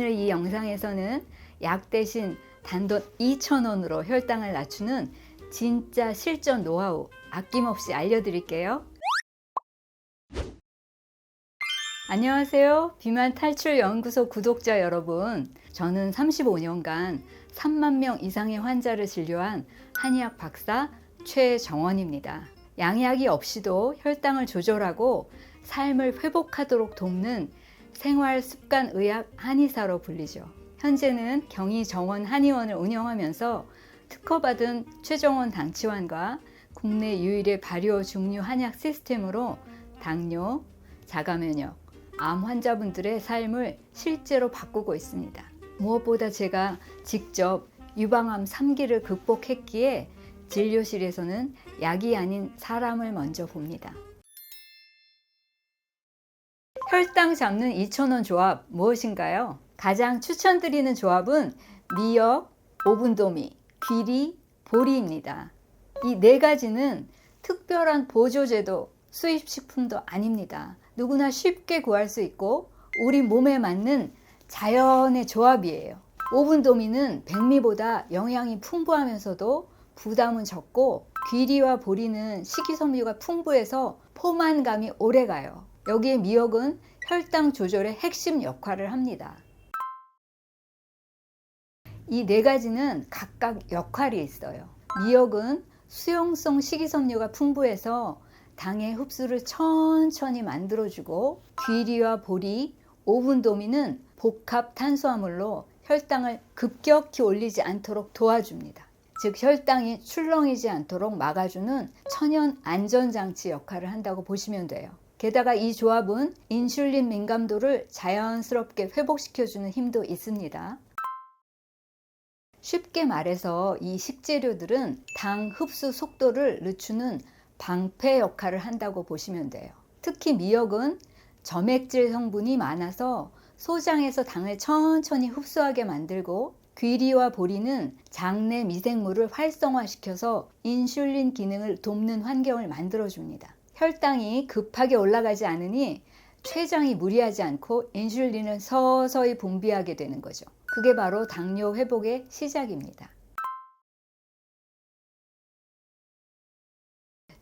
오늘 이 영상에서는 약 대신 단돈 2,000원으로 혈당을 낮추는 진짜 실전 노하우 아낌없이 알려드릴게요. 안녕하세요. 비만 탈출 연구소 구독자 여러분. 저는 35년간 3만 명 이상의 환자를 진료한 한의학 박사 최정원입니다. 양약이 없이도 혈당을 조절하고 삶을 회복하도록 돕는 생활습관의학 한의사로 불리죠. 현재는 경희 정원 한의원을 운영하면서 특허받은 최정원 당치환과 국내 유일의 발효 중류 한약 시스템으로 당뇨, 자가면역, 암 환자분들의 삶을 실제로 바꾸고 있습니다. 무엇보다 제가 직접 유방암 3기를 극복했기에 진료실에서는 약이 아닌 사람을 먼저 봅니다. 혈당 잡는 2,000원 조합 무엇인가요? 가장 추천드리는 조합은 미역, 오분도미, 귀리, 보리입니다. 이 네 가지는 특별한 보조제도, 수입식품도 아닙니다. 누구나 쉽게 구할 수 있고 우리 몸에 맞는 자연의 조합이에요. 오분도미는 백미보다 영양이 풍부하면서도 부담은 적고, 귀리와 보리는 식이섬유가 풍부해서 포만감이 오래가요. 여기에 미역은 혈당 조절의 핵심 역할을 합니다. 이 네 가지는 각각 역할이 있어요. 미역은 수용성 식이섬유가 풍부해서 당의 흡수를 천천히 만들어주고, 귀리와 보리, 오분도미는 복합 탄수화물로 혈당을 급격히 올리지 않도록 도와줍니다. 즉 혈당이 출렁이지 않도록 막아주는 천연 안전장치 역할을 한다고 보시면 돼요. 게다가 이 조합은 인슐린 민감도를 자연스럽게 회복시켜주는 힘도 있습니다. 쉽게 말해서 이 식재료들은 당 흡수 속도를 늦추는 방패 역할을 한다고 보시면 돼요. 특히 미역은 점액질 성분이 많아서 소장에서 당을 천천히 흡수하게 만들고, 귀리와 보리는 장내 미생물을 활성화시켜서 인슐린 기능을 돕는 환경을 만들어줍니다. 혈당이 급하게 올라가지 않으니 췌장이 무리하지 않고 인슐린을 서서히 분비하게 되는 거죠. 그게 바로 당뇨 회복의 시작입니다.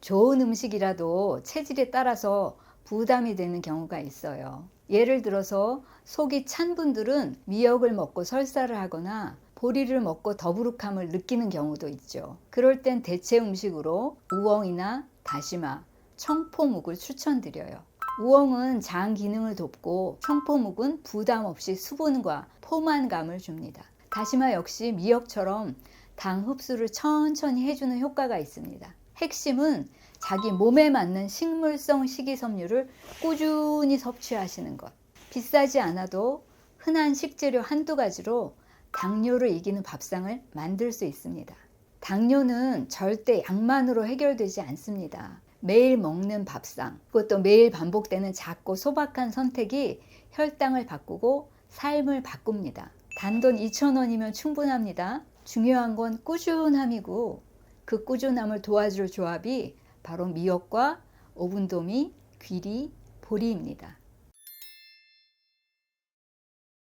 좋은 음식이라도 체질에 따라서 부담이 되는 경우가 있어요. 예를 들어서 속이 찬 분들은 미역을 먹고 설사를 하거나 보리를 먹고 더부룩함을 느끼는 경우도 있죠. 그럴 땐 대체 음식으로 우엉이나 다시마, 청포묵을 추천드려요. 우엉은 장 기능을 돕고 청포묵은 부담 없이 수분과 포만감을 줍니다. 다시마 역시 미역처럼 당 흡수를 천천히 해주는 효과가 있습니다. 핵심은 자기 몸에 맞는 식물성 식이섬유를 꾸준히 섭취하시는 것. 비싸지 않아도 흔한 식재료 한두 가지로 당뇨를 이기는 밥상을 만들 수 있습니다. 당뇨는 절대 약만으로 해결되지 않습니다. 매일 먹는 밥상, 그것도 매일 반복되는 작고 소박한 선택이 혈당을 바꾸고 삶을 바꿉니다. 단돈 2,000원이면 충분합니다. 중요한 건 꾸준함이고, 그 꾸준함을 도와줄 조합이 바로 미역과 오분도미, 귀리, 보리입니다.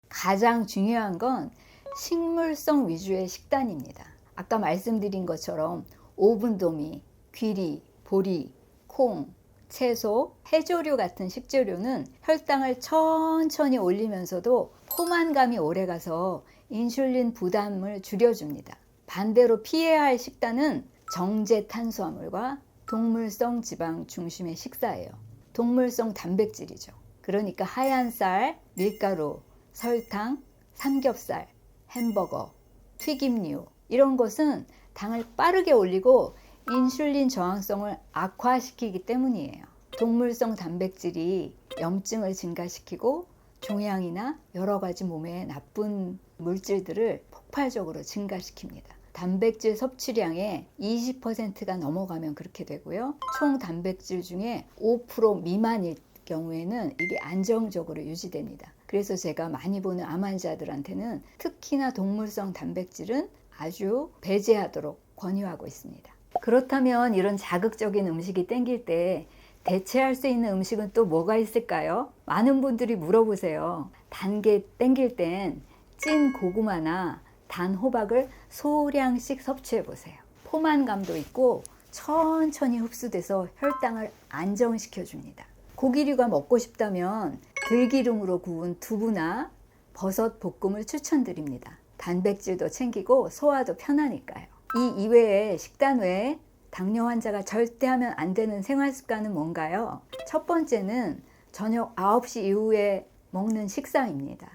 가장 중요한 건 식물성 위주의 식단입니다. 아까 말씀드린 것처럼 오분도미, 귀리, 보리, 콩, 채소, 해조류 같은 식재료는 혈당을 천천히 올리면서도 포만감이 오래가서 인슐린 부담을 줄여줍니다. 반대로 피해야 할 식단은 정제 탄수화물과 동물성 지방 중심의 식사예요. 동물성 단백질이죠. 그러니까 하얀 쌀, 밀가루, 설탕, 삼겹살, 햄버거, 튀김류, 이런 것은 당을 빠르게 올리고 인슐린 저항성을 악화시키기 때문이에요. 동물성 단백질이 염증을 증가시키고 종양이나 여러 가지 몸에 나쁜 물질들을 폭발적으로 증가시킵니다. 단백질 섭취량의 20%가 넘어가면 그렇게 되고요. 총 단백질 중에 5% 미만일 경우에는 이게 안정적으로 유지됩니다. 그래서 제가 많이 보는 암 환자들한테는 특히나 동물성 단백질은 아주 배제하도록 권유하고 있습니다. 그렇다면 이런 자극적인 음식이 땡길 때 대체할 수 있는 음식은 또 뭐가 있을까요? 많은 분들이 물어보세요. 단 게 땡길 땐 찐 고구마나 단 호박을 소량씩 섭취해 보세요. 포만감도 있고 천천히 흡수돼서 혈당을 안정시켜 줍니다. 고기류가 먹고 싶다면 들기름으로 구운 두부나 버섯 볶음을 추천드립니다. 단백질도 챙기고 소화도 편하니까요. 이 이외에 식단 외에 당뇨 환자가 절대 하면 안 되는 생활 습관은 뭔가요? 첫 번째는 저녁 9시 이후에 먹는 식사입니다.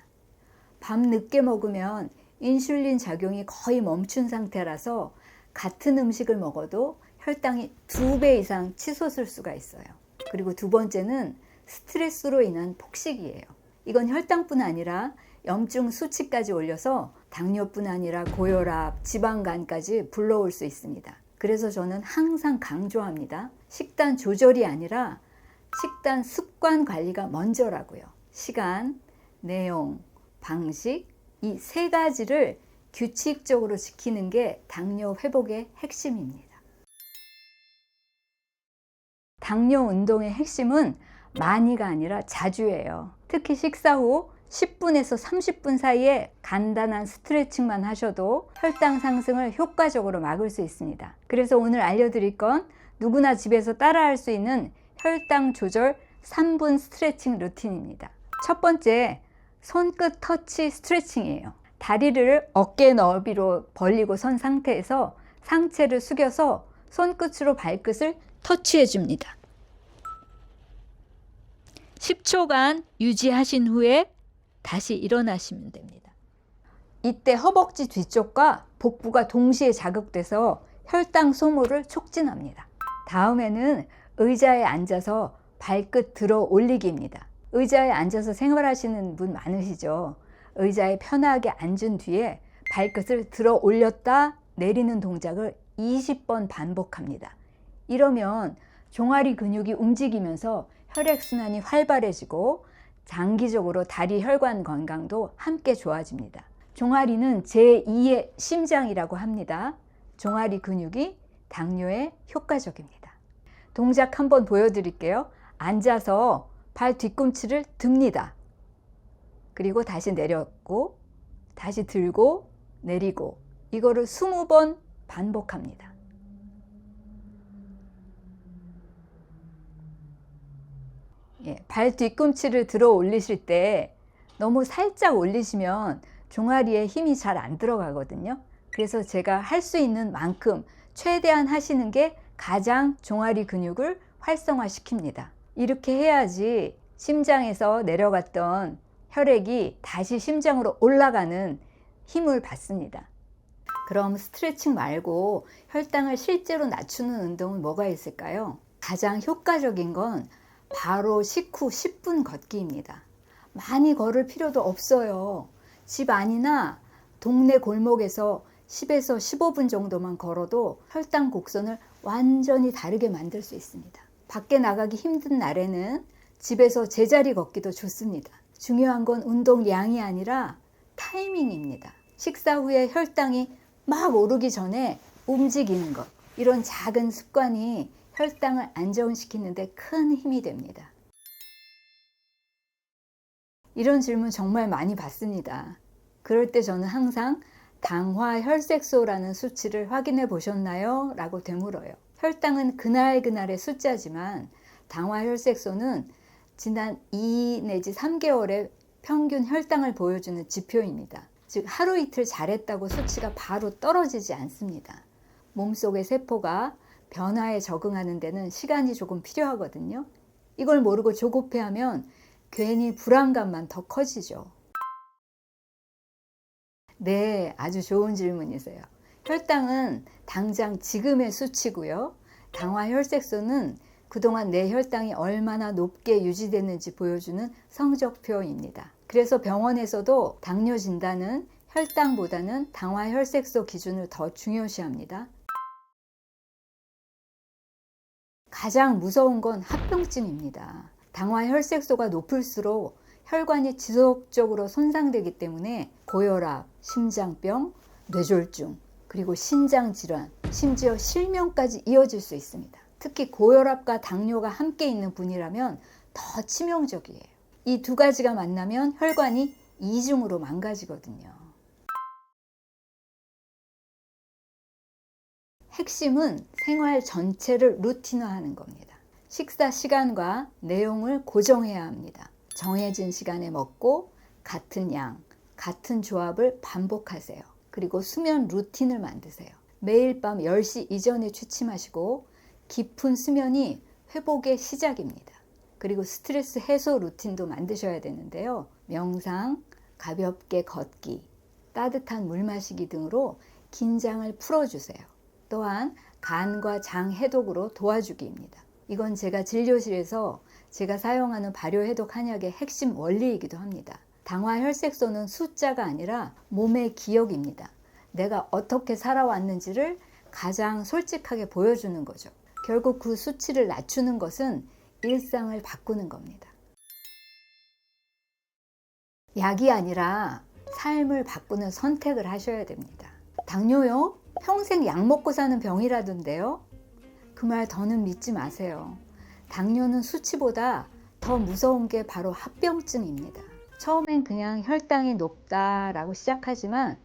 밤 늦게 먹으면 인슐린 작용이 거의 멈춘 상태라서 같은 음식을 먹어도 혈당이 2배 이상 치솟을 수가 있어요. 그리고 두 번째는 스트레스로 인한 폭식이에요. 이건 혈당뿐 아니라 염증 수치까지 올려서 당뇨뿐 아니라 고혈압, 지방간까지 불러올 수 있습니다. 그래서 저는 항상 강조합니다. 식단 조절이 아니라 식단 습관 관리가 먼저라고요. 시간, 내용, 방식, 이 세 가지를 규칙적으로 지키는 게 당뇨 회복의 핵심입니다. 당뇨 운동의 핵심은 많이가 아니라 자주예요. 특히 식사 후 10분에서 30분 사이에 간단한 스트레칭만 하셔도 혈당 상승을 효과적으로 막을 수 있습니다. 그래서 오늘 알려드릴 건 누구나 집에서 따라할 수 있는 혈당 조절 3분 스트레칭 루틴입니다. 첫 번째, 손끝 터치 스트레칭이에요. 다리를 어깨 너비로 벌리고 선 상태에서 상체를 숙여서 손끝으로 발끝을 터치해 줍니다. 10초간 유지하신 후에 다시 일어나시면 됩니다. 이때 허벅지 뒤쪽과 복부가 동시에 자극돼서 혈당 소모를 촉진합니다. 다음에는 의자에 앉아서 발끝 들어 올리기입니다. 의자에 앉아서 생활하시는 분 많으시죠? 의자에 편하게 앉은 뒤에 발끝을 들어 올렸다 내리는 동작을 20번 반복합니다. 이러면 종아리 근육이 움직이면서 혈액순환이 활발해지고 장기적으로 다리 혈관 건강도 함께 좋아집니다. 종아리는 제2의 심장이라고 합니다. 종아리 근육이 당뇨에 효과적입니다. 동작 한번 보여드릴게요. 앉아서 발 뒤꿈치를 듭니다. 그리고 다시 내렸고 다시 들고 내리고 이거를 20번 반복합니다. 발 뒤꿈치를 들어 올리실 때 너무 살짝 올리시면 종아리에 힘이 잘 안 들어가거든요. 그래서 제가 할 수 있는 만큼 최대한 하시는 게 가장 종아리 근육을 활성화시킵니다. 이렇게 해야지 심장에서 내려갔던 혈액이 다시 심장으로 올라가는 힘을 받습니다. 그럼 스트레칭 말고 혈당을 실제로 낮추는 운동은 뭐가 있을까요? 가장 효과적인 건 바로 식후 10분 걷기입니다. 많이 걸을 필요도 없어요. 집 안이나 동네 골목에서 10에서 15분 정도만 걸어도 혈당 곡선을 완전히 다르게 만들 수 있습니다. 밖에 나가기 힘든 날에는 집에서 제자리 걷기도 좋습니다. 중요한 건 운동량이 아니라 타이밍입니다. 식사 후에 혈당이 막 오르기 전에 움직이는 것, 이런 작은 습관이 혈당을 안정시키는데 큰 힘이 됩니다. 이런 질문 정말 많이 받습니다. 그럴 때 저는 항상 당화혈색소라는 수치를 확인해 보셨나요? 라고 되물어요. 혈당은 그날그날의 숫자지만 당화혈색소는 지난 2 내지 3개월의 평균 혈당을 보여주는 지표입니다. 즉 하루 이틀 잘했다고 수치가 바로 떨어지지 않습니다. 몸속의 세포가 변화에 적응하는 데는 시간이 조금 필요하거든요. 이걸 모르고 조급해하면 괜히 불안감만 더 커지죠. 네, 아주 좋은 질문이세요. 혈당은 당장 지금의 수치고요. 당화혈색소는 그동안 내 혈당이 얼마나 높게 유지됐는지 보여주는 성적표입니다. 그래서 병원에서도 당뇨 진단은 혈당보다는 당화혈색소 기준을 더 중요시합니다. 가장 무서운 건 합병증입니다. 당화혈색소가 높을수록 혈관이 지속적으로 손상되기 때문에 고혈압, 심장병, 뇌졸중, 그리고 신장질환, 심지어 실명까지 이어질 수 있습니다. 특히 고혈압과 당뇨가 함께 있는 분이라면 더 치명적이에요. 이 두 가지가 만나면 혈관이 이중으로 망가지거든요. 핵심은 생활 전체를 루틴화하는 겁니다. 식사 시간과 내용을 고정해야 합니다. 정해진 시간에 먹고 같은 양, 같은 조합을 반복하세요. 그리고 수면 루틴을 만드세요. 매일 밤 10시 이전에 취침하시고 깊은 수면이 회복의 시작입니다. 그리고 스트레스 해소 루틴도 만드셔야 되는데요. 명상, 가볍게 걷기, 따뜻한 물 마시기 등으로 긴장을 풀어주세요. 또한 간과 장 해독으로 도와주기입니다. 이건 제가 진료실에서 제가 사용하는 발효해독 한약의 핵심 원리이기도 합니다. 당화혈색소는 숫자가 아니라 몸의 기억입니다. 내가 어떻게 살아왔는지를 가장 솔직하게 보여주는 거죠. 결국 그 수치를 낮추는 것은 일상을 바꾸는 겁니다. 약이 아니라 삶을 바꾸는 선택을 하셔야 됩니다. 당뇨요? 평생 약 먹고 사는 병이라던데요? 그 말 더는 믿지 마세요. 당뇨는 수치보다 더 무서운 게 바로 합병증입니다. 처음엔 그냥 혈당이 높다라고 시작하지만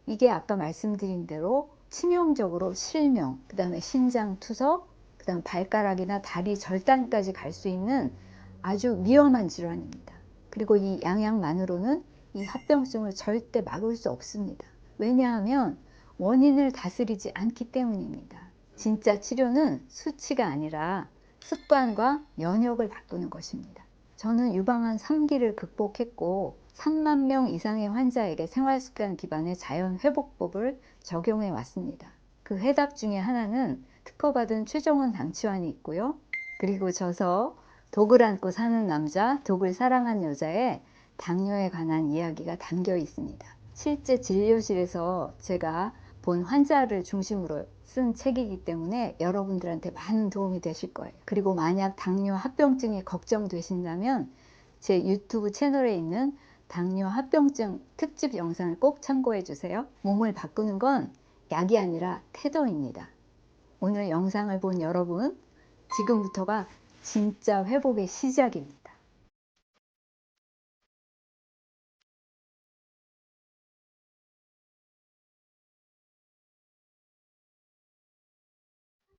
이게 아까 말씀드린 대로 치명적으로 실명, 그 다음에 신장 투석, 그 다음 발가락이나 다리 절단까지 갈 수 있는 아주 위험한 질환입니다. 그리고 이 양약만으로는 이 합병증을 절대 막을 수 없습니다. 왜냐하면 원인을 다스리지 않기 때문입니다. 진짜 치료는 수치가 아니라 습관과 면역을 바꾸는 것입니다. 저는 유방암 3기를 극복했고 3만 명 이상의 환자에게 생활습관 기반의 자연회복법을 적용해 왔습니다. 그 해답 중에 하나는 특허받은 최정원 당치환이 있고요. 그리고 저서 독을 안고 사는 남자, 독을 사랑한 여자의 당뇨에 관한 이야기가 담겨 있습니다. 실제 진료실에서 제가 본 환자를 중심으로 쓴 책이기 때문에 여러분들한테 많은 도움이 되실 거예요. 그리고 만약 당뇨 합병증이 걱정되신다면 제 유튜브 채널에 있는 당뇨 합병증 특집 영상을 꼭 참고해 주세요. 몸을 바꾸는 건 약이 아니라 태도입니다. 오늘 영상을 본 여러분, 지금부터가 진짜 회복의 시작입니다.